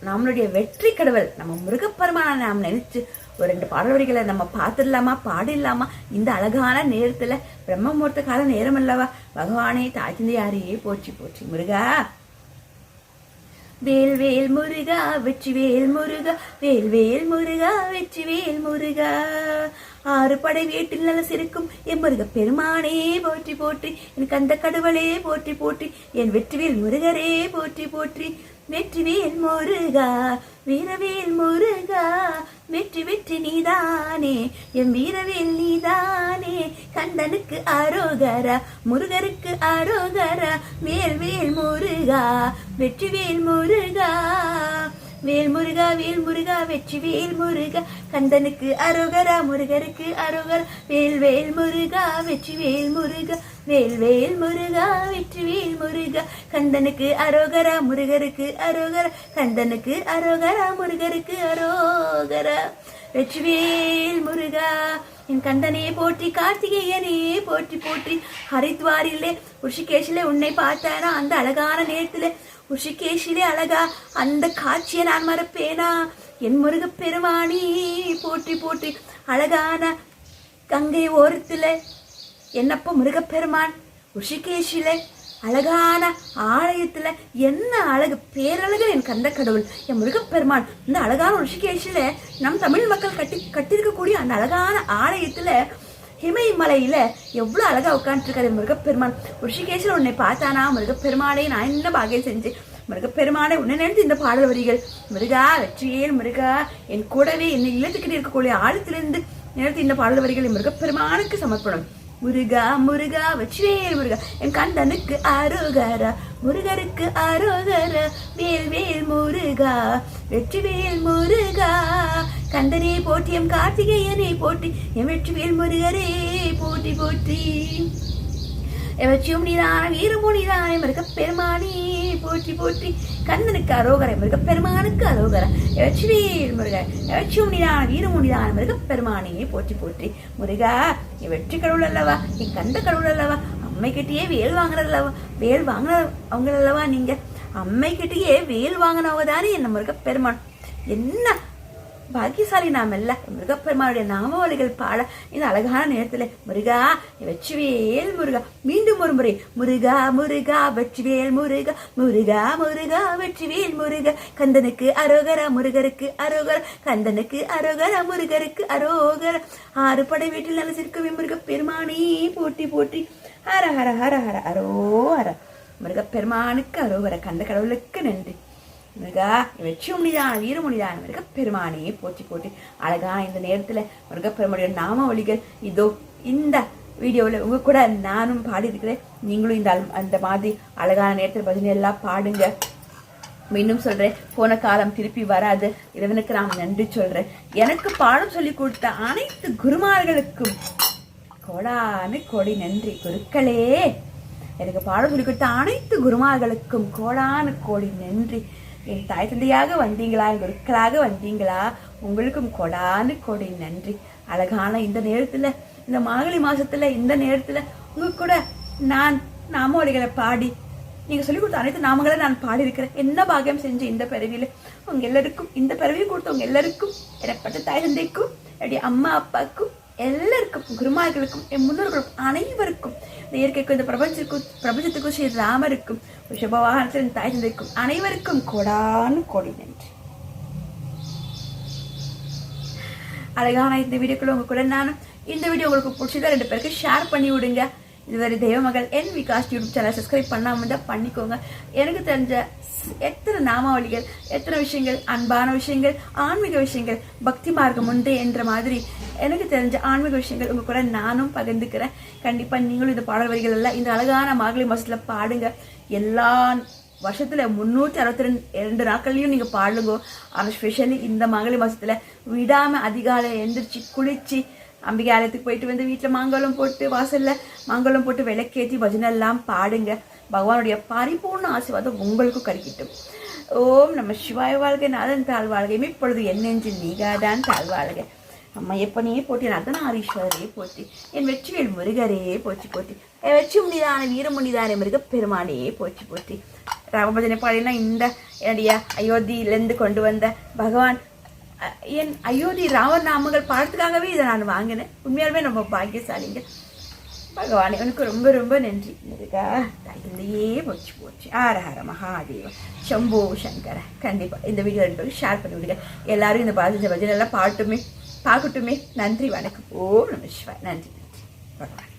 நம்மளுடைய வெற்றி கடவுள் நம்ம முருகப்பெருமான நாம் நினைச்சு ஒரு 2 பாடல் வரிகளை நம்ம பார்த்துடலாமா, பாடிடலாமா? இந்த அழகான நேரத்துல பிரம்ம முகூர்த்த கால நேரம் அல்லவா? பகவானே தாய் தந்தையாரையே போற்றி போற்றி. முருகா வேல் வேல் முருகா வெற்றி வேல் முருகா, வேல் வேல் முருகா வெற்றி வேல் முருகா. 6 படை வீட்டில் நல்ல சிரிக்கும் என் முருக பெருமானே போற்றி போற்றி. எனக்கு அந்த கடவுளே போற்றி போற்றி. என் வெற்றிவேல் முருகரே போற்றி போற்றி. வெற்றிவேல் முருகா வீரவேல் முருகா, வெற்றி வெற்றி நீதானே என் வீரவேல் நீதானே. கந்தனுக்கு அரோகரா முருகருக்கு அரோகரா. வேல் வேல் முருகா வெற்றிவேல் முருகா, வேல் முருகா வேல் முருகா வெற்றி வேல் முருகா. கந்தனுக்கு அரோகரா முருகருக்கு அரோகரா. வேல் வேல் முருகா வெற்றி வேல் முருகா, வேல் வேல் முருகா வெற்றி வேல் முருகா. கந்தனுக்கு அரோகரா முருகருக்கு அரோகரா. கந்தனுக்கு அரோகரா முருகருக்கு அரோகரா. வெற்றிவேல் முருகா என் கந்தனே போற்றி, கார்த்திகேயனே போற்றி போற்றி. ஹரித்வாரிலே ரிஷிகேஷிலே உன்னை பார்த்தானா அந்த அழகான நேரத்துல? ரிஷிகேஷிலே அழகா அந்த காட்சியை நான் மறப்பேனா? என் முருக பெருமானி போற்றி போற்றி. அழகான கங்கை ஓரத்துல என்னப்ப முருகப்பெருமான் ரிஷிகேஷில அழகான ஆலயத்துல என்ன அழகு, பேரழகு என் கந்த கடவுள் என் முருகப்பெருமான். இந்த அழகான ரிஷிகேஷில நம் தமிழ் மக்கள் கட்டியிருக்கக்கூடிய அந்த அழகான ஆலயத்துல ஹிமயமலையில எவ்வளவு அழகா உட்காந்துருக்காரு முருகப்பெருமான். ரிஷிகேஷில் உன்னை பார்த்தானா முருகப்பெருமானே நான் என்ன பாகியம் செஞ்சேன். முருகப்பெருமானை உன்னை நினைத்து இந்த பாடல் வரிகள். முருகா வெற்றியேல் முருகா என் கூடவே என்னை இழுத்துக்கிட்டு இருக்கக்கூடிய ஆழத்திலிருந்து நினைத்து இந்த பாடல் வரிகள் என் முருகப்பெருமானுக்கு சமர்ப்பணம். முருகா முருகா வெற்றிவேல் முருகா என் கந்தனுக்கு அரோகரா முருகருக்கு அரோகரா. வேல் வேல் முருகா வெற்றிவேல் முருகா. கந்தனே போற்றி எம் கார்த்திகேயனே போற்றி. என் வெற்றிவேல் முருகரே போற்றி போற்றி. எவற்றியும் நீதான வீரமும் நீதானே முருகப்பெருமானே போற்றி போற்றி. கந்தனுக்கு அரோகரை முருகப்பெருமானுக்கு அரோகரா. வெற்றிவேல் முருகா எவற்றியும் நீதான வீரமும் நீதான முருகப்பெருமானே போற்றி போற்றி. முருகா என் வெற்றி கடவுள் அல்லவா, என் கந்த கடவுள் அல்லவா. அம்மை கிட்டேயே வேல் வாங்குறது அல்லவா, வேல் வாங்கின அவங்க அல்லவா நீங்க. அம்மை கிட்டேயே வேல் வாங்கினவங்க தானே என்ன முருகப்பெருமான். என்ன பாக்கியசாலி நாம் அல்ல. முருகப்பெருமானுடைய நாமவலிகள் பாட இந்த அழகான நேரத்துல முருகா வெற்றிவேல் முருகா. மீண்டும் ஒரு முறை முருகா முருகா வெற்றிவேல் முருகா, முருகா முருகா வெற்றிவேல் முருகா. கந்தனுக்கு அரோகரா முருகருக்கு அரோகரா. கந்தனுக்கு அரோகரா முருகருக்கு அரோகரா. 6 படை வீட்டில் நல்ல சிரிக்கும் முருகப்பெருமானே போற்றி போற்றி. ஹர ஹர ஹர ஹர அரோஹர. முருகப்பெருமானுக்கு அரோகரா. கந்த கடவுளுக்கு நன்றி. முருகா வெற்றியும் நீதான் வீரமுனிதான் முருகப்பெருமானே போற்றி போற்றி. அழகா இந்த நேரத்துல முருகப்பெருமானுடைய நாம ஒலிகள் இதோ இந்த வீடியோவில் உங்க கூட நானும் பாடி இருக்கிறேன். நீங்களும் இந்த அந்த மாதிரி அழகான நேரத்தில் பஜனை எல்லாம் பாடுங்க. மீண்டும் சொல்றேன், போன காலம் திருப்பி வராது. இறைவனுக்கு நான் நன்றி சொல்றேன். எனக்கு பாடம் சொல்லி கொடுத்த அனைத்து குருமார்களுக்கும் கோடானு கோடி நன்றி. குருக்களே எனக்கு பாடம் சொல்லி கொடுத்த அனைத்து குருமார்களுக்கும் கோடானு கோடி நன்றி. என் தாய் தந்தையாக வந்தீங்களா, என் குருக்களாக வந்தீங்களா, உங்களுக்கும் கொடானு கோடி நன்றி. அழகான இந்த நேரத்துல, இந்த மார்கழி மாசத்துல இந்த நேரத்துல உங்க கூட நான் நாமவலிகளை பாடி நீங்க சொல்லிக் கொடுத்த அனைத்து நாமங்களை நான் பாடி இருக்கிறேன். என்ன பாக்கியம் செஞ்ச இந்த பிறவியில உங்க எல்லாருக்கும், இந்த பிறவியை கொடுத்தவங்க எல்லாருக்கும், எனப்பட்ட தாய் தந்தைக்கும், என்னுடைய அம்மா அப்பாவுக்கும், எல்லாருக்கும், குருமார்களுக்கும், என் முன்னோர்களுக்கும், அனைவருக்கும், இந்த இயற்கைக்கும், இந்த பிரபஞ்சத்துக்கும், ஸ்ரீ ராமருக்கும், ரிஷபவாகனத்தின் தாய் தந்தைக்கும், அனைவருக்கும் கோடானு கோடி நன்றி. அழகான இந்த வீடியோக்குள்ள உங்க கூட நானும். இந்த வீடியோ உங்களுக்கு பிடிச்சதா 2 பேருக்கு ஷேர் பண்ணி விடுங்க. இதுவரை தெய்வமகள் என் விகாஸ் யூடியூப் சேனல் சப்ஸ்கிரைப் பண்ணாம இருந்தா பண்ணிக்கோங்க. எனக்கு தெரிஞ்ச எத்தனை நாமாவளிகள், எத்தனை விஷயங்கள், அன்பான விஷயங்கள், ஆன்மீக விஷயங்கள், பக்தி மார்க்கம் உண்டு என்ற மாதிரி எனக்கு தெரிஞ்ச ஆன்மீக விஷயங்கள் உங்க கூட நானும் பகிர்ந்துக்கிறேன். கண்டிப்பா நீங்களும் இந்த பாடல் வரிகள் எல்லாம் இந்த அழகான மார்கழி மாசத்துல பாடுங்க. எல்லா வருஷத்துல 362 நாட்கள்லயும் நீங்க பாடுங்க. ஆனா ஸ்பெஷலி இந்த மார்கழி மாசத்துல விடாம அதிகாலை எந்திரிச்சு குளிச்சு அம்பிகை ஆலயத்துக்கு போயிட்டு வந்து வீட்டுல மாங்கோலம் போட்டு, வாசல்ல மாங்கோலம் போட்டு விளக்கேற்றி பஜனை எல்லாம் பாடுங்க. பகவானுடைய பரிபூர்ண ஆசீர்வாதம் உங்களுக்கும் கிடைக்கட்டும். ஓம் நம்ம சிவாய வாழ்கை, நாதன் தாழ்வாழ்கை, இப்பொழுது என் நெஞ்சில் நீகாதான் தாழ்வாழ்கை. அம்மா எப்பனையே போட்டி, என் அர்த்தநாரீஸ்வரரே போற்றி, என் வெற்றிவேல் முருகரே போற்றி போற்றி. வெற்றி முனிதான வீரமுனிதான முருகப்பெருமானே போற்றி போற்றி. ராமபஜனை பாடினா இந்த என்னுடைய அயோத்தியிலேருந்து கொண்டு வந்த பகவான் என் அயோத்தி ராமர் நாமங்கள் பாடத்துக்காகவே இதை நான் வாங்கினேன். உண்மையாலுமே நம்ம பாக்கியசாலிங்க. பகவான் எனக்கு ரொம்ப ரொம்ப நன்றி. முருகா தையிலேயே போச்சு. ஆர ஹர மகாதேவ சம்போ சங்கர. கண்டிப்பாக இந்த வீடியோ 2 பேருக்கு ஷேர் பண்ணி விடுங்க. எல்லாரும் இந்த பஜனை எல்லாம் பார்க்கட்டுமே. நன்றி, வணக்கம். ஓம் நம சிவாய. நன்றி பகவான்.